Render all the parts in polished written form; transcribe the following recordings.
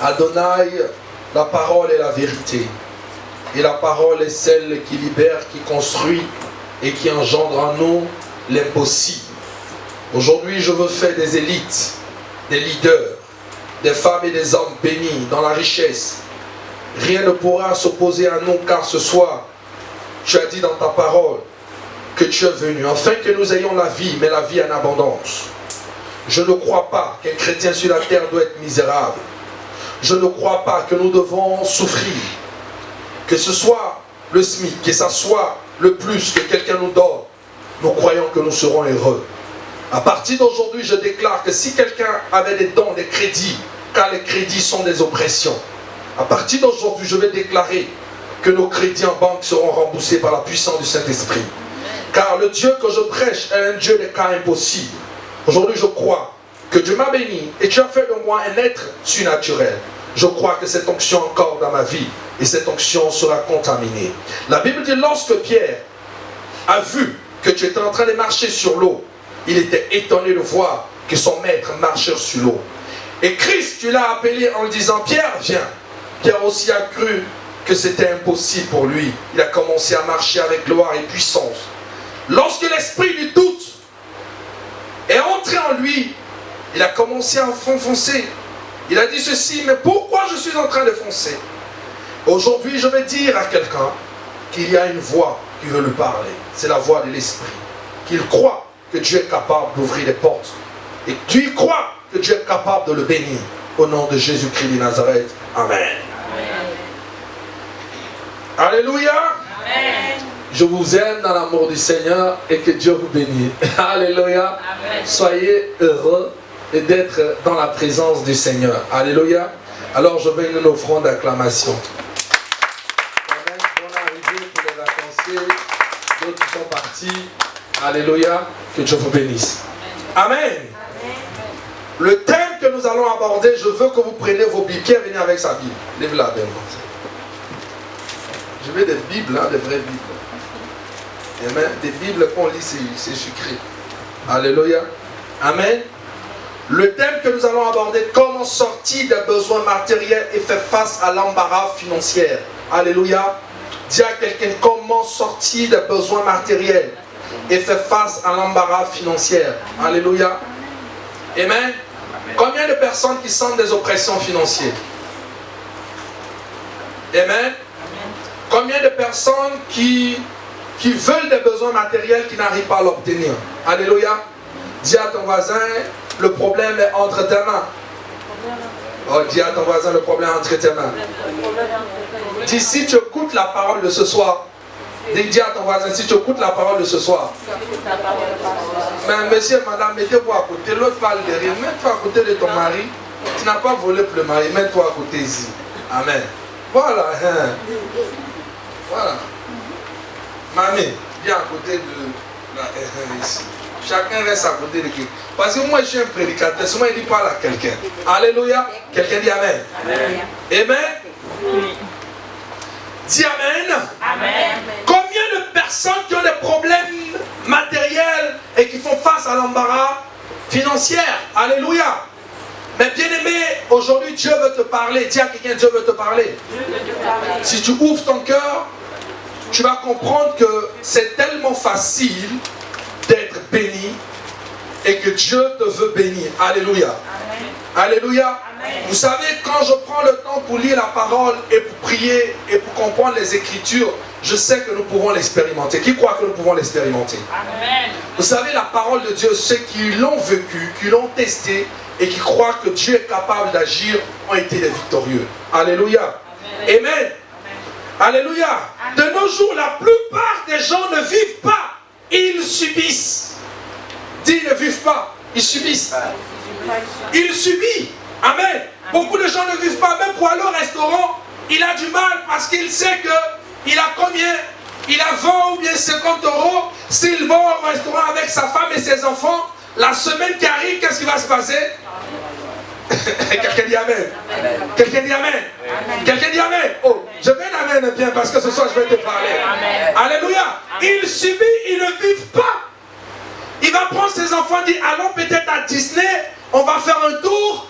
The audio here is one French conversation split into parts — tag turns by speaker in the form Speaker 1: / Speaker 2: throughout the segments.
Speaker 1: Adonai, la parole est la vérité. Et la parole est celle qui libère, qui construit et qui engendre en nous l'impossible. Aujourd'hui, je veux faire des élites, des leaders, des femmes et des hommes bénis dans la richesse. Rien ne pourra s'opposer à nous, car ce soir, tu as dit dans ta parole que tu es venu, afin que nous ayons la vie, mais la vie en abondance. Je ne crois pas qu'un chrétien sur la terre doit être misérable. Je ne crois pas que nous devons souffrir. Que ce soit le SMIC, que ce soit le plus que quelqu'un nous donne, nous croyons que nous serons heureux. À partir d'aujourd'hui, je déclare que si quelqu'un avait des dons, des crédits, car les crédits sont des oppressions, à partir d'aujourd'hui, je vais déclarer que nos crédits en banque seront remboursés par la puissance du Saint-Esprit. Car le Dieu que je prêche est un Dieu des cas impossibles. Aujourd'hui, je crois que Dieu m'a béni et tu as fait de moi un être surnaturel. Je crois que cette onction encore dans ma vie et cette onction sera contaminée. La Bible dit, lorsque Pierre a vu que tu étais en train de marcher sur l'eau, il était étonné de voir que son maître marchait sur l'eau. Et Christ, tu l'as appelé en lui disant, Pierre, viens. Pierre aussi a cru que c'était impossible pour lui. Il a commencé à marcher avec gloire et puissance. Lorsque l'esprit du doute est entré en lui, il a commencé à foncer. Il a dit ceci, mais pourquoi je suis en train de foncer? Aujourd'hui, je vais dire à quelqu'un qu'il y a une voix qui veut lui parler. C'est la voix de l'esprit. Qu'il croit que Dieu est capable d'ouvrir les portes. Et tu y crois que Dieu est capable de le bénir. Au nom de Jésus-Christ de Nazareth. Amen. Amen. Alléluia. Amen. Je vous aime dans l'amour du Seigneur et que Dieu vous bénisse. Alléluia. Amen. Soyez heureux et d'être dans la présence du Seigneur. Alléluia. Alors je vais une offrande d'acclamation. Amen. Bonne arrivée pour les vacanciers. D'autres sont partis. Alléluia. Que Dieu vous bénisse. Amen. Amen. Le thème que nous allons aborder, je veux que vous preniez vos Bibles. Qui est venu avec sa Bible? Lève-la bien. Je veux des Bibles, hein, des vraies Bibles. Amen. Des Bibles qu'on lit, c'est sucré. Alléluia. Amen. Le thème que nous allons aborder, comment sortir des besoins matériels et faire face à l'embarras financier. Alléluia. Dis à quelqu'un, comment sortir des besoins matériels et faire face à l'embarras financier. Alléluia. Amen. Combien de personnes qui sentent des oppressions financières? Amen. Combien de personnes qui veulent des besoins matériels qui n'arrivent pas à l'obtenir? Alléluia. Dis à ton voisin, le problème est entre tes mains. Oh, dis à ton voisin, le problème est entre tes mains. Dis, si tu écoutes la parole de ce soir, dis à ton voisin, si tu écoutes la parole de ce soir. Mais monsieur, madame, mettez-vous à côté, l'autre parle derrière, mets-toi à côté de ton mari. Tu n'as pas volé pour le mari, mets-toi à côté ici. Amen. Voilà. Hein. Voilà. Mamie, viens à côté de la ici. Chacun reste à côté de qui. Parce que moi je suis un prédicateur, souvent il dit parle à quelqu'un. Alléluia. Quelqu'un dit Amen. Amen. Amen. Dis Amen. Amen. Combien de personnes qui ont des problèmes matériels et qui font face à l'embarras financier? Alléluia. Mais bien aimé, aujourd'hui Dieu veut te parler. Dis à quelqu'un, Dieu veut te parler. Si tu ouvres ton cœur, tu vas comprendre que c'est tellement facile d'être béni et que Dieu te veut bénir. Alléluia. Amen. Alléluia. Amen. Vous savez, quand je prends le temps pour lire la parole et pour prier et pour comprendre les Écritures, je sais que nous pouvons l'expérimenter. Qui croit que nous pouvons l'expérimenter? Amen. Vous savez, la parole de Dieu, ceux qui l'ont vécu, qui l'ont testé et qui croient que Dieu est capable d'agir, ont été les victorieux. Alléluia. Amen. Amen. Amen. Alléluia. De nos jours, la plupart des gens ne vivent pas. Ils subissent. Dis, ils ne vivent pas. Ils subissent. Ils subissent. Amen. Beaucoup de gens ne vivent pas. Même pour aller au restaurant, il a du mal parce qu'il sait qu'il a combien? Il a 20 ou bien 50 euros. S'il va au restaurant avec sa femme et ses enfants, la semaine qui arrive, qu'est-ce qui va se passer? Quelqu'un dit Amen. Quelqu'un dit Amen. Quelqu'un dit Amen. Oh, je vais un Amen bien parce que ce soir je vais te parler. Amen. Alléluia. Il subit, ils ne vivent pas. Il va prendre ses enfants, dire allons peut-être à Disney, on va faire un tour.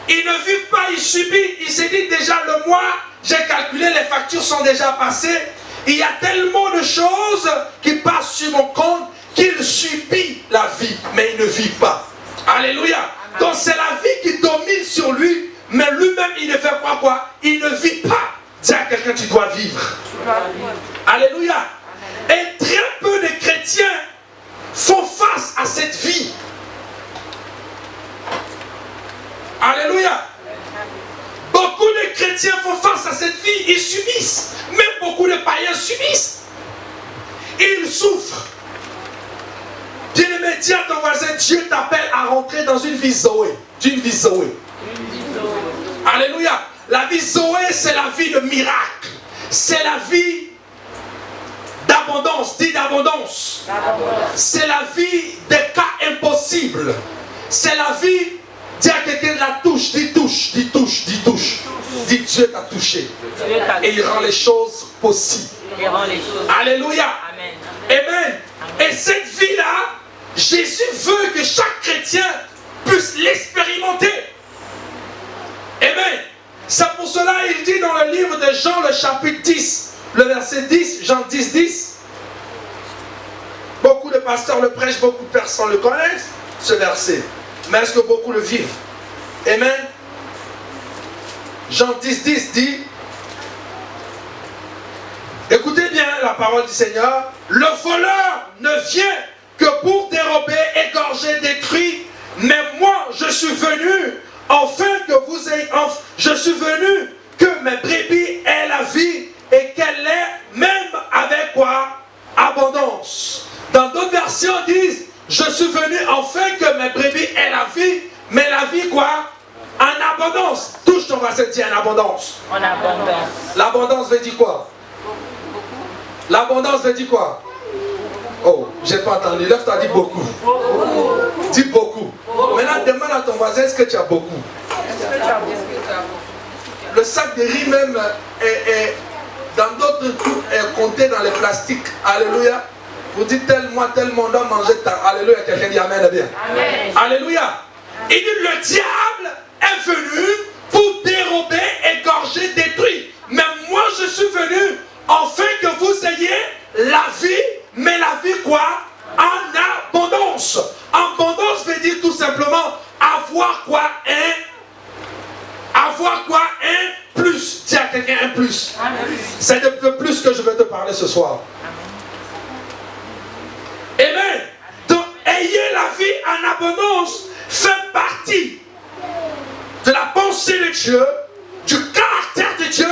Speaker 1: Il ne vit pas, il subit. Il s'est dit déjà le mois, j'ai calculé, les factures sont déjà passées. Il y a tellement de choses qui passent sur mon compte qu'il subit la vie, mais il ne vit pas. Alléluia. Donc c'est la vie qui domine sur lui, mais lui-même il ne fait pas quoi? Il ne vit pas. Dis à quelqu'un, tu dois vivre. Alléluia. Et très peu de chrétiens font face à cette vie. Alléluia. Beaucoup de chrétiens font face à cette vie, ils subissent. Même beaucoup de païens subissent. Ils souffrent. Bien-aimé, dis à ton voisin, Dieu t'appelle à rentrer dans une vie Zoé. Une vie Zoé. Alléluia. La vie Zoé, c'est la vie de miracle. C'est la vie d'abondance. Dis d'abondance. C'est la vie des cas impossibles. C'est la vie. Dis à quelqu'un de la touche. Dis touche. Dis touche. Dis touche. Dis Dieu t'a touché. Et il rend les choses possibles. Alléluia. Amen. Et cette vie-là, Jésus veut que chaque chrétien puisse l'expérimenter. Amen. C'est pour cela il dit dans le livre de Jean, le chapitre 10, le verset 10, Jean 10, 10. Beaucoup de pasteurs le prêchent, beaucoup de personnes le connaissent, ce verset. Mais est-ce que beaucoup le vivent? Amen. Jean 10, 10 dit, écoutez bien la parole du Seigneur, le voleur ne vient que pour dérober, égorger, détruire, mais moi je suis venu afin que vous ayez, je suis venu que mes brebis aient la vie et qu'elle ait même avec quoi? Abondance. Dans d'autres versions disent, je suis venu afin que mes brebis aient la vie, mais la vie quoi? En abondance. Touche ton verset, dit en abondance. En abondance. L'abondance veut dire quoi? L'abondance veut dire quoi? Oh, j'ai pas entendu. Lève-toi, dis beaucoup. Dis beaucoup. Maintenant, demande à ton voisin, est-ce que tu as beaucoup? Le sac de riz même est dans d'autres trucs est compté dans les plastiques. Alléluia. Vous dites tel mois, tel monde doit manger ta. Alléluia. Quelqu'un dit amen, bien. Amen. Alléluia. Il dit le diable est venu pour dérober, égorger, détruire. Mais moi je suis venu afin que vous ayez la vie, mais la vie quoi? En abondance. Abondance veut dire tout simplement avoir quoi? Avoir quoi? Un plus. Dis à quelqu'un un plus. C'est de plus que je vais te parler ce soir. Amen. Donc ayez la vie en abondance fait partie de la pensée de Dieu, du caractère de Dieu,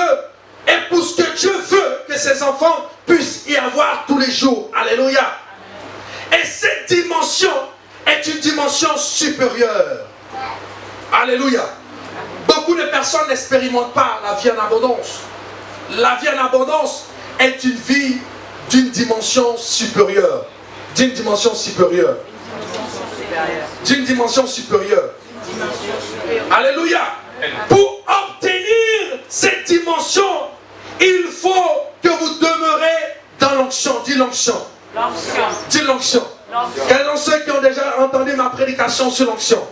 Speaker 1: et pour ce que Dieu veut que ses enfants puissent y avoir tous les jours. Alléluia. Et cette dimension est une dimension supérieure. Alléluia. Beaucoup de personnes n'expérimentent pas la vie en abondance. La vie en abondance est une vie d'une dimension supérieure. D'une dimension supérieure. D'une dimension supérieure. Alléluia. Pour obtenir cette dimension, il faut que vous demeurez dans l'onction. Dis l'onction. Dis l'onction. Quels sont ceux qui ont déjà entendu ma prédication sur l'onction?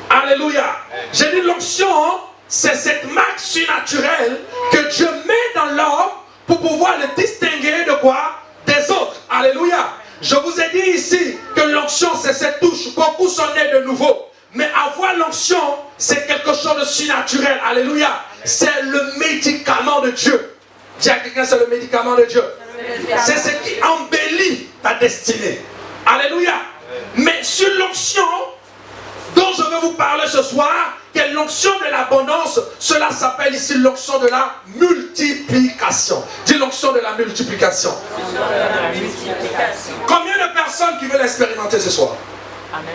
Speaker 1: Alléluia. J'ai dit l'onction, c'est cette marque surnaturelle que Dieu met dans l'homme pour pouvoir le distinguer de quoi? Des autres. Alléluia. Je vous ai dit ici que l'onction c'est cette touche. Beaucoup sont nés de nouveau. Mais avoir l'onction, c'est quelque chose de surnaturel. Alléluia. C'est le médicament de Dieu. Dis à quelqu'un, c'est le médicament de Dieu. C'est ce qui embellit ta destinée. Alléluia. Mais sur l'onction dont je vais vous parler ce soir, qui est l'onction de l'abondance, cela s'appelle ici l'onction de la multiplication. Dis l'onction de la multiplication. Combien de personnes qui veulent expérimenter ce soir? Amen.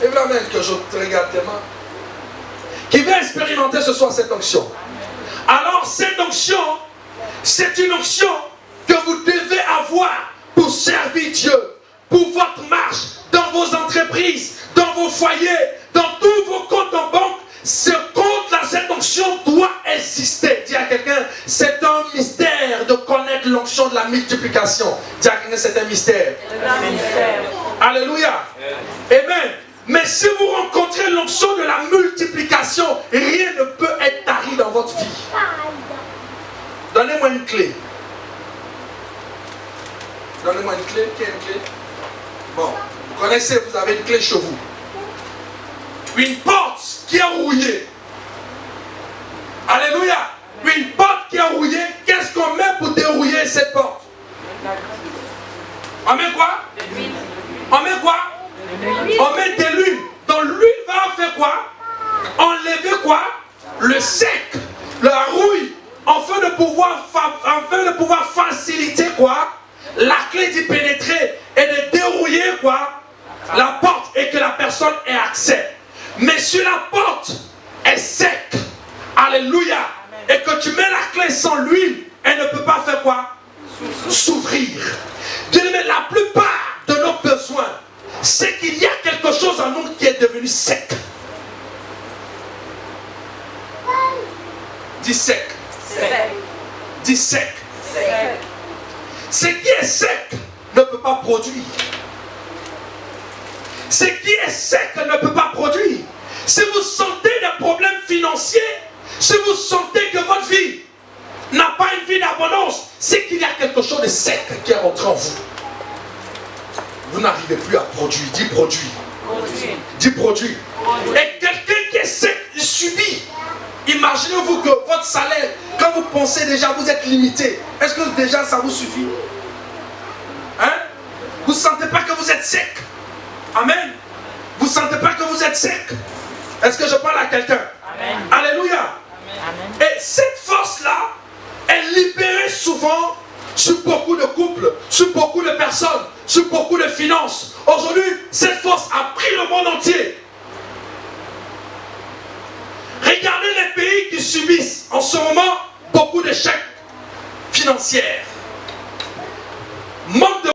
Speaker 1: Et voilà même que je te regarde tes mains. Qui veut expérimenter ce soir cette onction? Alors cette onction, c'est une onction que vous devez avoir pour servir Dieu, pour votre marche, dans vos entreprises, dans vos foyers, dans tous vos comptes en banque. Ce compte-là, cette onction doit exister. Dis à quelqu'un, c'est un mystère de connaître l'onction de la multiplication. Dis à quelqu'un, c'est un mystère. Alléluia. Amen. Mais si vous rencontrez l'onction de la multiplication, connaissez, vous avez une clé chez vous. Une porte qui est rouillée. Alléluia. Une porte qui est rouillée, qu'est-ce qu'on met pour dérouiller cette porte? On met quoi? On met quoi? On met de l'huile. Donc l'huile va faire quoi? Enlever quoi? Le sec, la rouille, afin de pouvoir faciliter quoi? La clé d'y pénétrer et de dérouiller quoi? La porte et que la personne ait accès. Mais si la porte est sec, alléluia, et que tu mets la clé sans l'huile, elle ne peut pas faire quoi? S'ouvrir. La plupart de nos besoins, c'est qu'il y a quelque chose en nous qui est devenu sec. Dis sec. Dis sec. Ce qui est sec ne peut pas produire. Ce qui est sec ne peut pas produire. Si vous sentez des problèmes financiers, si vous sentez que votre vie n'a pas une vie d'abondance, c'est qu'il y a quelque chose de sec qui est rentré en vous. Vous n'arrivez plus à produire. Dis produit. Dis produit. Et quelqu'un qui est sec, il subit. Imaginez-vous que votre salaire, quand vous pensez déjà, vous êtes limité. Est-ce que déjà ça vous suffit? Hein? Vous ne sentez pas que vous êtes sec? Amen. Vous ne sentez pas que vous êtes sec? Est-ce que je parle à quelqu'un? Alléluia. Amen. Et cette force-là est libérée souvent sur beaucoup de couples, sur beaucoup de personnes, sur beaucoup de finances. Aujourd'hui, cette force a pris le monde entier. Regardez les pays qui subissent en ce moment beaucoup d'échecs financiers. Manque de